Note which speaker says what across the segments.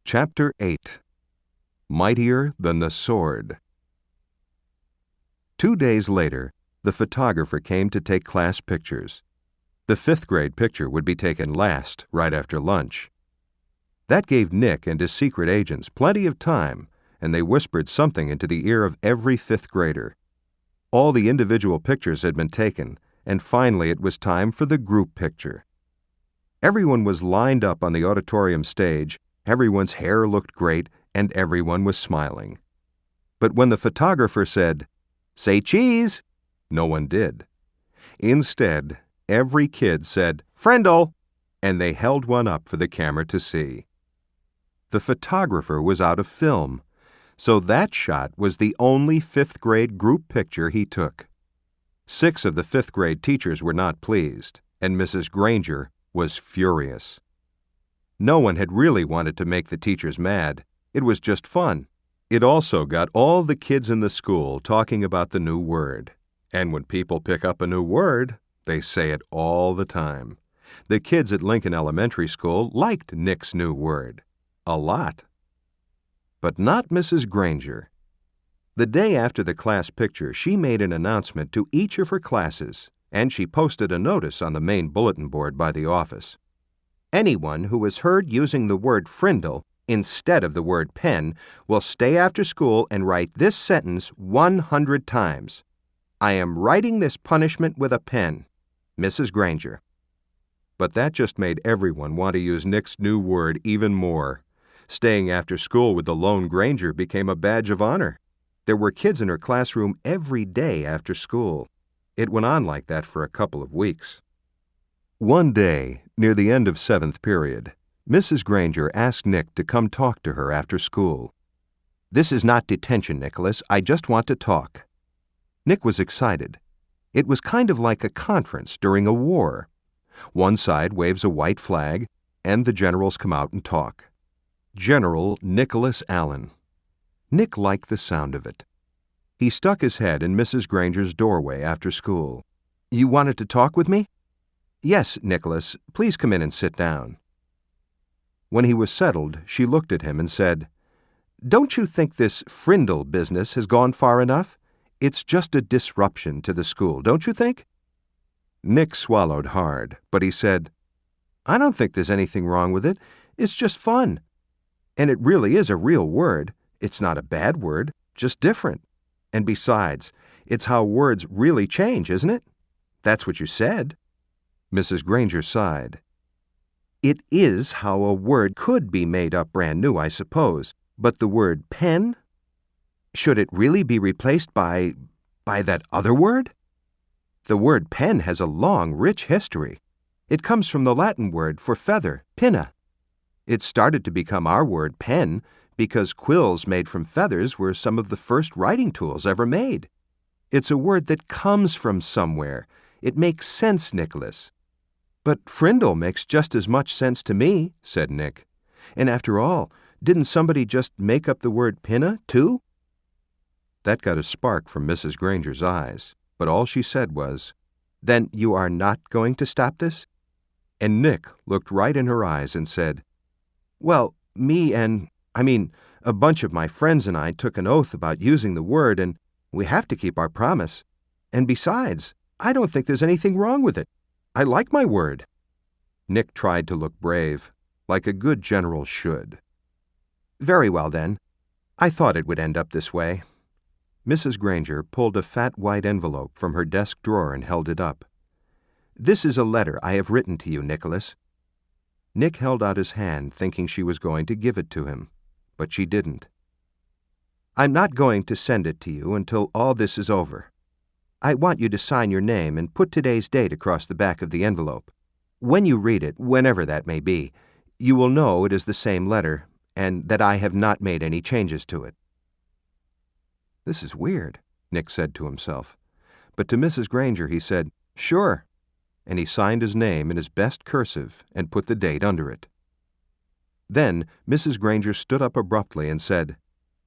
Speaker 1: Chapter 8 Mightier Than the Sword 2 days later, the photographer came to take class pictures. The 5th grade picture would be taken last, right after lunch. That gave Nick and his secret agents plenty of time, and they whispered something into the ear of every 5th grader. All the individual pictures had been taken, and finally it was time for the group picture. Everyone was lined up on the auditorium stage, everyone's hair looked great, and everyone was smiling. But when the photographer said, "Say cheese," no one did. Instead, every kid said, "Frindle," and they held one up for the camera to see. The photographer was out of film, so that shot was the only 5th grade group picture he took. 6 of the 5th grade teachers were not pleased, and Mrs. Granger was furious. No one had really wanted to make the teachers mad. It was just fun. It also got all the kids in the school talking about the new word. And when people pick up a new word, they say it all the time. The kids at Lincoln Elementary School liked Nick's new word. A lot. But not Mrs. Granger. The day after the class picture, she made an announcement to each of her classes, and she posted a notice on the main bulletin board by the office. Anyone who is heard using the word Frindle instead of the word pen will stay after school and write this sentence 100 times. "I am writing this punishment with a pen. Mrs. Granger." But that just made everyone want to use Nick's new word even more. Staying after school with the lone Granger became a badge of honor. There were kids in her classroom every day after school. It went on like that for a couple of weeks. One day, near the end of 7th period, Mrs. Granger asked Nick to come talk to her after school. "This is not detention, Nicholas. I just want to talk." Nick was excited. It was kind of like a conference during a war. One side waves a white flag, and the generals come out and talk. General Nicholas Allen. Nick liked the sound of it. He stuck his head in Mrs. Granger's doorway after school. "You wanted to talk with me?" "Yes, Nicholas. Please come in and sit down." When he was settled, she looked at him and said, "Don't you think this Frindle business has gone far enough? It's just a disruption to the school, don't you think?" Nick swallowed hard, but he said, "I don't think there's anything wrong with it. It's just fun. And it really is a real word. It's not a bad word, just different. And besides, it's how words really change, isn't it? That's what you said." Mrs. Granger sighed. "It is how a word could be made up brand new, I suppose. But the word pen? Should it really be replaced by that other word? The word pen has a long, rich history. It comes from the Latin word for feather, pinna. It started to become our word pen because quills made from feathers were some of the first writing tools ever made. It's a word that comes from somewhere. It makes sense, Nicholas." "But Frindle makes just as much sense to me," said Nick. "And after all, didn't somebody just make up the word pinna, too?" That got a spark from Mrs. Granger's eyes, but all she said was, "Then you are not going to stop this?" And Nick looked right in her eyes and said, "Well, a bunch of my friends and I took an oath about using the word, and we have to keep our promise. And besides, I don't think there's anything wrong with it. I like my word." Nick tried to look brave, like a good general should. "Very well, then. I thought it would end up this way." Mrs. Granger pulled a fat white envelope from her desk drawer and held it up. "This is a letter I have written to you, Nicholas." Nick held out his hand, thinking she was going to give it to him, but she didn't. "I'm not going to send it to you until all this is over. I want you to sign your name and put today's date across the back of the envelope. When you read it, whenever that may be, you will know it is the same letter and that I have not made any changes to it." "This is weird," Nick said to himself. But to Mrs. Granger he said, "Sure," and he signed his name in his best cursive and put the date under it. Then Mrs. Granger stood up abruptly and said,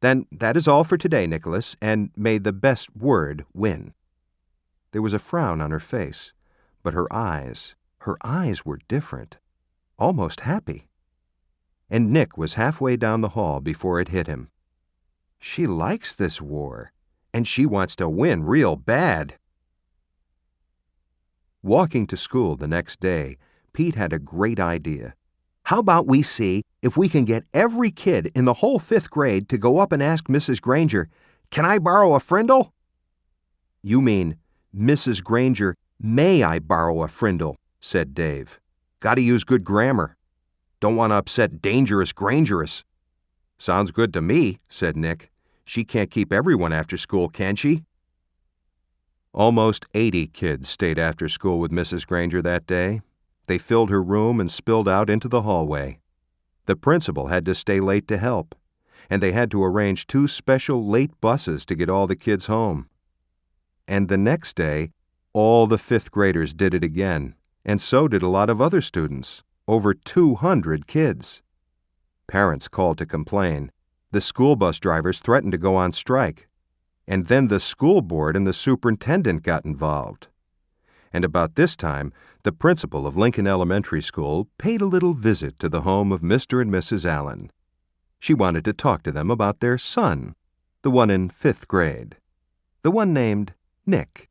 Speaker 1: "Then that is all for today, Nicholas, and may the best word win." There was a frown on her face, but her eyes were different, almost happy. and Nick was halfway down the hall before it hit him. She likes this war, and she wants to win real bad. Walking to school the next day, Pete had a great idea. How about we see if we can get every kid in the whole 5th grade to go up and ask Mrs. Granger, "Can I borrow a Frindle?" "You mean, Mrs. Granger, may I borrow a Frindle?" said Dave. "Gotta use good grammar. Don't want to upset Dangerous Grangerous." "Sounds good to me," said Nick. "She can't keep everyone after school, can she?" Almost 80 kids stayed after school with Mrs. Granger that day. They filled her room and spilled out into the hallway. The principal had to stay late to help, and they had to arrange 2 special late buses to get all the kids home. And the next day, all the 5th graders did it again, and so did a lot of other students, over 200 kids. Parents called to complain. The school bus drivers threatened to go on strike. And then the school board and the superintendent got involved. And about this time, the principal of Lincoln Elementary School paid a little visit to the home of Mr. and Mrs. Allen. She wanted to talk to them about their son, the one in 5th grade, the one named Nick.